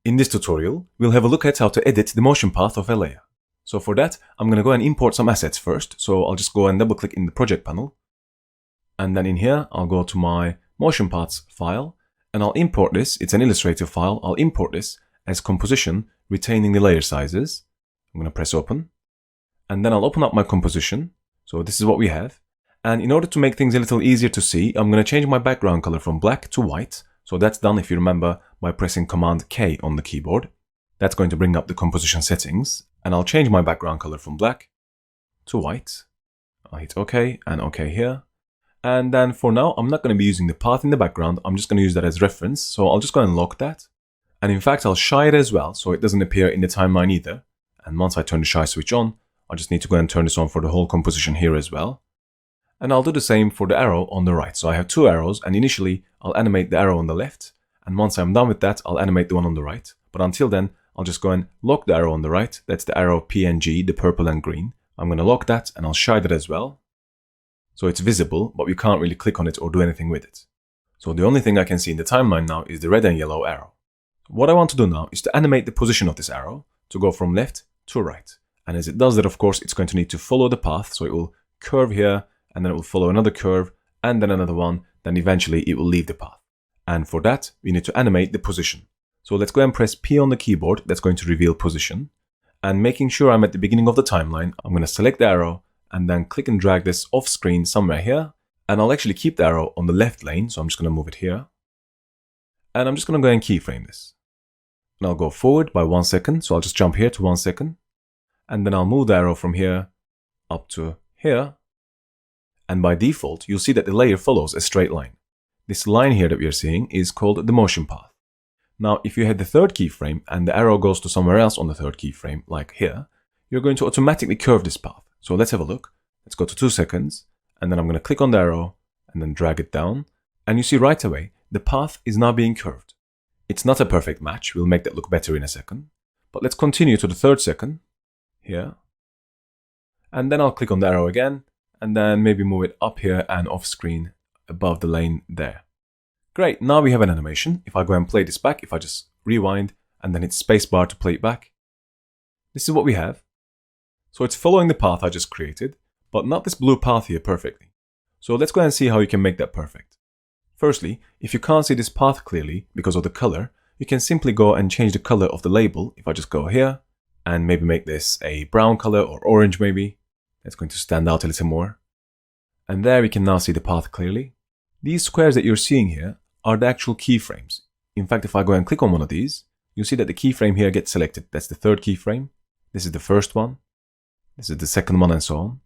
In this tutorial, we'll have a look at how to edit the motion path of a layer. So for that, I'm going to go and import some assets first. So I'll just go and double click in the project panel. And then in here, I'll go to my motion paths file and I'll import this. It's an Illustrator file. I'll import this as composition, retaining the layer sizes. I'm going to press open. And then I'll open up my composition. So this is what we have. And in order to make things a little easier to see, I'm going to change my background color from black to white. So that's done, if you remember, by pressing Command K on the keyboard. That's going to bring up the composition settings. And I'll change my background color from black to white. I'll hit OK and OK here. And then for now, I'm not going to be using the path in the background. I'm just going to use that as reference. So I'll just go and lock that. And in fact, I'll shy it as well, so it doesn't appear in the timeline either. And once I turn the shy switch on, I just need to go and turn this on for the whole composition here as well. And I'll do the same for the arrow on the right. So I have two arrows, and initially I'll animate the arrow on the left. And once I'm done with that, I'll animate the one on the right. But until then, I'll just go and lock the arrow on the right. That's the arrow PNG, the purple and green. I'm going to lock that and I'll shy that as well. So it's visible, but we can't really click on it or do anything with it. So the only thing I can see in the timeline now is the red and yellow arrow. What I want to do now is to animate the position of this arrow to go from left to right. And as it does that, of course, it's going to need to follow the path. So it will curve here, and then it will follow another curve, and then another one. Then eventually it will leave the path. And for that, we need to animate the position. So let's go and press P on the keyboard. That's going to reveal position. And making sure I'm at the beginning of the timeline, I'm going to select the arrow and then click and drag this off screen somewhere here. And I'll actually keep the arrow on the left lane. So I'm just going to move it here. And I'm just going to go and keyframe this. And I'll go forward by 1 second. So I'll just jump here to 1 second. And then I'll move the arrow from here up to here. And by default, you'll see that the layer follows a straight line. This line here that we are seeing is called the motion path. Now, if you had the third keyframe and the arrow goes to somewhere else on the third keyframe, like here, you're going to automatically curve this path. So let's have a look. Let's go to 2 seconds. And then I'm going to click on the arrow and then drag it down. And you see right away, the path is now being curved. It's not a perfect match. We'll make that look better in a second. But let's continue to the 3rd second here. And then I'll click on the arrow again. And then maybe move it up here and off screen above the lane there. Great, now we have an animation. If I go and play this back, if I just rewind and then hit spacebar to play it back, this is what we have. So it's following the path I just created, but not this blue path here perfectly. So let's go and see how you can make that perfect. Firstly, if you can't see this path clearly because of the color, you can simply go and change the color of the label. If I just go here and maybe make this a brown color or orange maybe, it's going to stand out a little more. And there we can now see the path clearly. These squares that you're seeing here are the actual keyframes. In fact, if I go and click on one of these, you'll see that the keyframe here gets selected. That's the 3rd keyframe. This is the 1st one. This is the 2nd one and so on.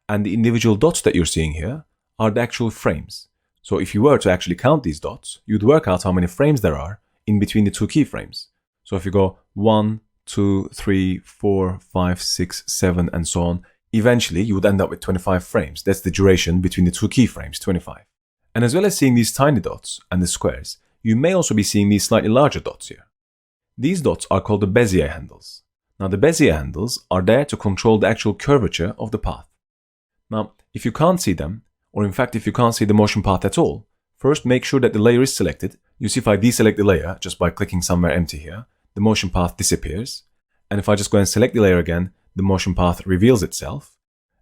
And the individual dots that you're seeing here are the actual frames. So if you were to actually count these dots, you'd work out how many frames there are in between the 2 keyframes. So if you go 1, 2, 3, 4, 5, 6, 7 and so on, eventually you would end up with 25 frames. That's the duration between the 2 keyframes, 25. And as well as seeing these tiny dots and the squares, you may also be seeing these slightly larger dots here. These dots are called the Bezier handles. Now the Bezier handles are there to control the actual curvature of the path. Now, if you can't see them, or in fact if you can't see the motion path at all, first make sure that the layer is selected. You see if I deselect the layer just by clicking somewhere empty here, the motion path disappears. And if I just go and select the layer again, the motion path reveals itself.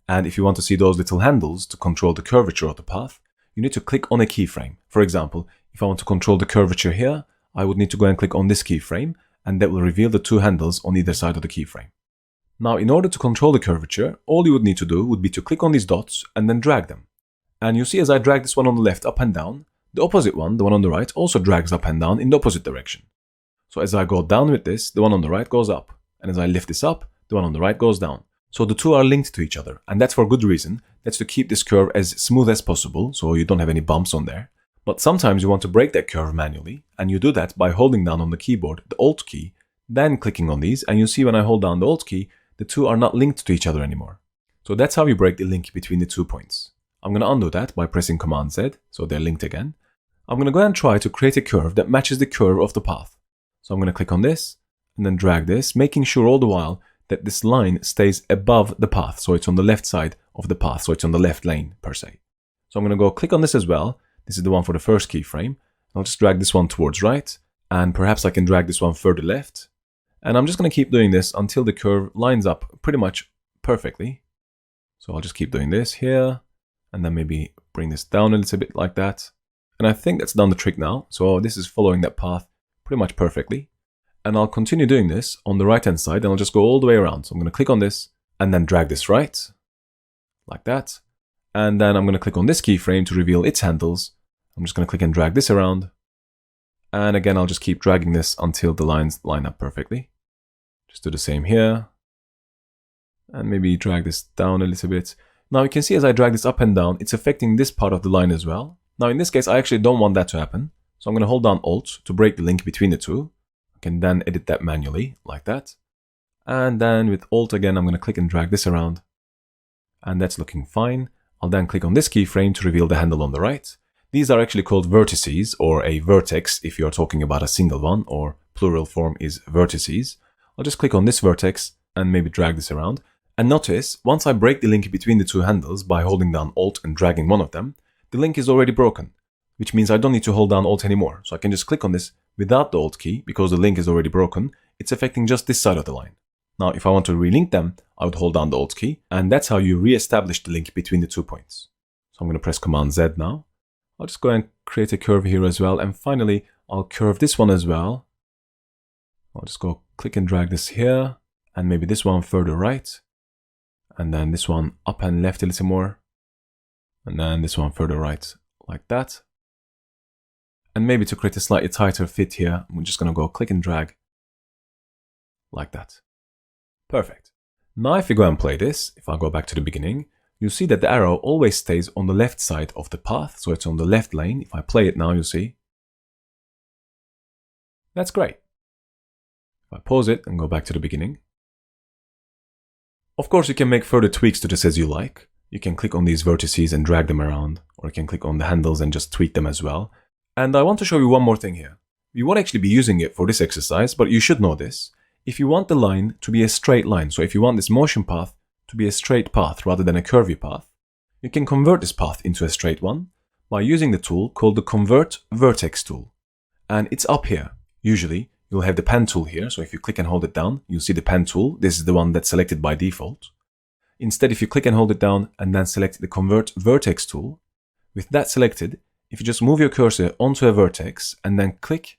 And if you want to see those little handles to control the curvature of the path, you need to click on a keyframe. For example, if I want to control the curvature here, I would need to go and click on this keyframe, and that will reveal the 2 handles on either side of the keyframe. Now, in order to control the curvature, all you would need to do would be to click on these dots and then drag them. And you see as I drag this one on the left up and down, the opposite one, the one on the right, also drags up and down in the opposite direction. So as I go down with this, the one on the right goes up. And as I lift this up, the one on the right goes down. So the 2 are linked to each other, and that's for good reason. That's to keep this curve as smooth as possible, so you don't have any bumps on there. But sometimes you want to break that curve manually, and you do that by holding down on the keyboard the Alt key, then clicking on these, and you see when I hold down the Alt key, the 2 are not linked to each other anymore. So that's how you break the link between the 2 points. I'm going to undo that by pressing Command Z, so they're linked again. I'm going to go and try to create a curve that matches the curve of the path. So I'm going to click on this, and then drag this, making sure all the while that this line stays above the path. So it's on the left side of the path. So it's on the left lane per se. So I'm going to go click on this as well. This is the one for the 1st keyframe. I'll just drag this one towards right. And perhaps I can drag this one further left. And I'm just going to keep doing this until the curve lines up pretty much perfectly. So I'll just keep doing this here, and then maybe bring this down a little bit like that. And I think that's done the trick now. So this is following that path pretty much perfectly. And I'll continue doing this on the right hand side, and I'll just go all the way around. So I'm going to click on this and then drag this right, like that. And then I'm going to click on this keyframe to reveal its handles. I'm just going to click and drag this around. And again, I'll just keep dragging this until the lines line up perfectly. Just do the same here. And maybe drag this down a little bit. Now you can see as I drag this up and down, it's affecting this part of the line as well. Now in this case, I actually don't want that to happen. So I'm going to hold down Alt to break the link between the two. I can then edit that manually, like that. And then with Alt again, I'm going to click and drag this around. And that's looking fine. I'll then click on this keyframe to reveal the handle on the right. These are actually called vertices, or a vertex if you're talking about a single one, or plural form is vertices. I'll just click on this vertex and maybe drag this around. And notice, once I break the link between the two handles by holding down Alt and dragging one of them, the link is already broken, which means I don't need to hold down Alt anymore. So I can just click on this without the Alt key, because the link is already broken. It's affecting just this side of the line. Now, if I want to relink them, I would hold down the Alt key, and that's how you re-establish the link between the 2 points. So I'm going to press Command Z now. I'll just go and create a curve here as well, and finally, I'll curve this one as well. I'll just go click and drag this here, and maybe this one further right, and then this one up and left a little more, and then this one further right, like that. And maybe to create a slightly tighter fit here, I'm just going to go click and drag, like that. Perfect. Now if you go and play this, if I go back to the beginning, you'll see that the arrow always stays on the left side of the path, so it's on the left lane. If I play it now, you'll see. That's great. If I pause it and go back to the beginning. Of course, you can make further tweaks to this as you like. You can click on these vertices and drag them around, or you can click on the handles and just tweak them as well. And I want to show you one more thing here. You won't actually be using it for this exercise, but you should know this. If you want the line to be a straight line, so if you want this motion path to be a straight path rather than a curvy path, you can convert this path into a straight one by using the tool called the Convert Vertex tool. And it's up here. Usually, you'll have the pen tool here, so if you click and hold it down, you'll see the pen tool. This is the one that's selected by default. Instead, if you click and hold it down and then select the Convert Vertex tool, with that selected, if you just move your cursor onto a vertex and then click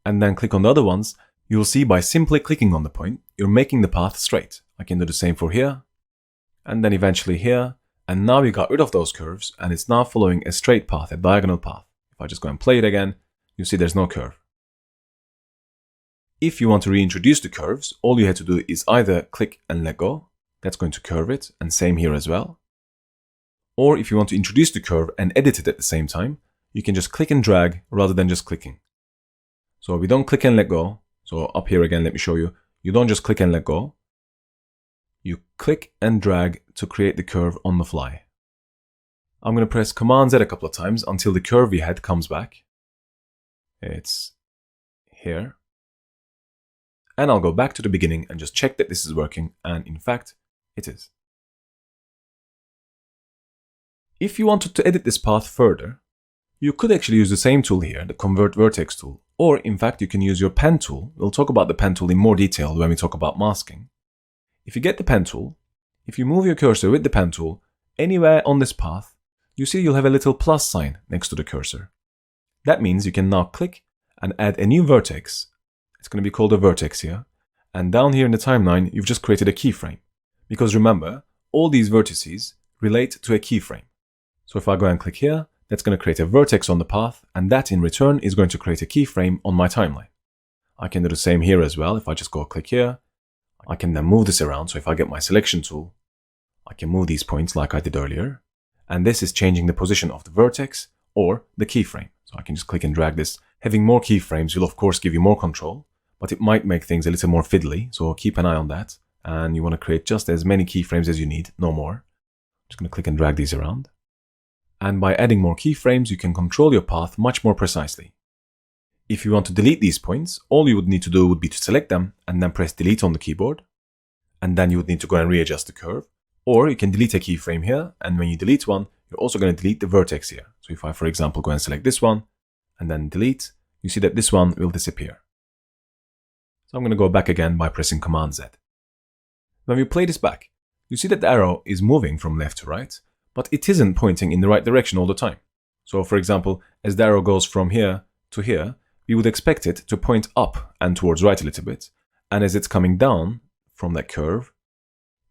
on the other ones, you'll see by simply clicking on the point, you're making the path straight. I can do the same for here, and then eventually here, and now we got rid of those curves, and it's now following a straight path, a diagonal path. If I just go and play it again, you see there's no curve. If you want to reintroduce the curves, all you have to do is either click and let go, that's going to curve it, and same here as well. Or if you want to introduce the curve and edit it at the same time, you can just click and drag rather than just clicking. So we don't click and let go. So up here again, let me show you. You don't just click and let go. You click and drag to create the curve on the fly. I'm going to press Command Z a couple of times until the curve we had comes back. It's here. And I'll go back to the beginning and just check that this is working. And in fact, it is. If you wanted to edit this path further, you could actually use the same tool here, the Convert Vertex tool. Or in fact, you can use your pen tool. We'll talk about the pen tool in more detail when we talk about masking. If you get the pen tool, if you move your cursor with the pen tool anywhere on this path, you see you'll have a little plus sign next to the cursor. That means you can now click and add a new vertex. It's going to be called a vertex here. And down here in the timeline, you've just created a keyframe. Because remember, all these vertices relate to a keyframe. So if I go and click here, that's going to create a vertex on the path, and that in return is going to create a keyframe on my timeline. I can do the same here as well. If I just go click here, I can then move this around. So if I get my selection tool, I can move these points like I did earlier. And this is changing the position of the vertex or the keyframe. So I can just click and drag this. Having more keyframes will of course give you more control, but it might make things a little more fiddly. So keep an eye on that. And you want to create just as many keyframes as you need, no more. I'm just going to click and drag these around. And by adding more keyframes, you can control your path much more precisely. If you want to delete these points, all you would need to do would be to select them and then press delete on the keyboard. And then you would need to go and readjust the curve. Or you can delete a keyframe here, and when you delete one, you're also going to delete the vertex here. So if I, for example, go and select this one, and then delete, you see that this one will disappear. So I'm going to go back again by pressing Command Z. When we play this back, you see that the arrow is moving from left to right, but it isn't pointing in the right direction all the time. So for example, as the arrow goes from here to here, we would expect it to point up and towards right a little bit, and as it's coming down from that curve,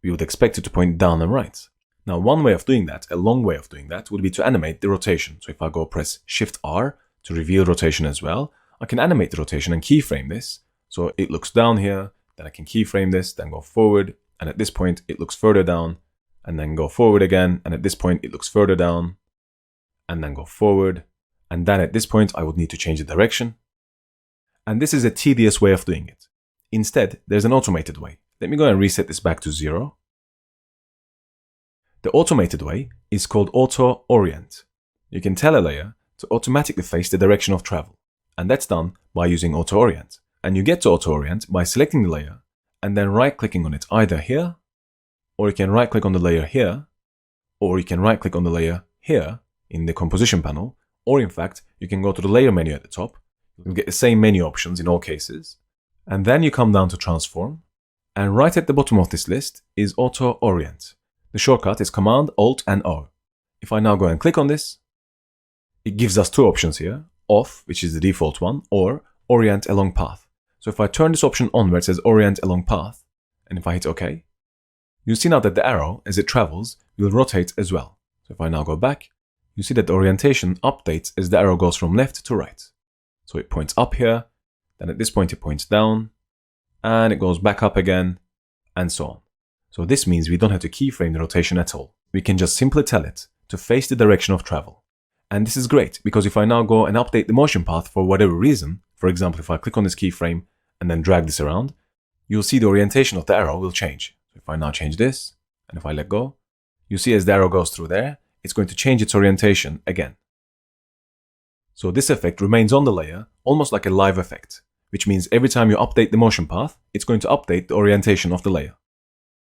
we would expect it to point down and right. Now one way of doing that, a long way of doing that, would be to animate the rotation. So if I go press Shift R to reveal rotation as well, I can animate the rotation and keyframe this. So it looks down here, then I can keyframe this, then go forward, and at this point it looks further down, and then go forward again, and at this point it looks further down, and then go forward, and then at this point I would need to change the direction. And this is a tedious way of doing it. Instead, there's an automated way. Let me go and reset this back to 0. The automated way is called Auto Orient. You can tell a layer to automatically face the direction of travel, and that's done by using Auto Orient. And you get to Auto Orient by selecting the layer and then right-clicking on it either here, or you can right-click on the layer here, or you can right-click on the layer here in the composition panel, or in fact, you can go to the layer menu at the top. You can get the same menu options in all cases. And then you come down to Transform, and right at the bottom of this list is Auto Orient. The shortcut is Command, Alt, and O. If I now go and click on this, it gives us two options here, Off, which is the default one, or Orient Along Path. So if I turn this option on where it says Orient Along Path, and if I hit OK, you'll see now that the arrow, as it travels, will rotate as well. So if I now go back, you see that the orientation updates as the arrow goes from left to right. So it points up here, then at this point it points down, and it goes back up again, and so on. So this means we don't have to keyframe the rotation at all. We can just simply tell it to face the direction of travel. And this is great, because if I now go and update the motion path for whatever reason, for example, if I click on this keyframe and then drag this around, you'll see the orientation of the arrow will change. So if I now change this, and if I let go, you see as the arrow goes through there, it's going to change its orientation again. So this effect remains on the layer, almost like a live effect, which means every time you update the motion path, it's going to update the orientation of the layer.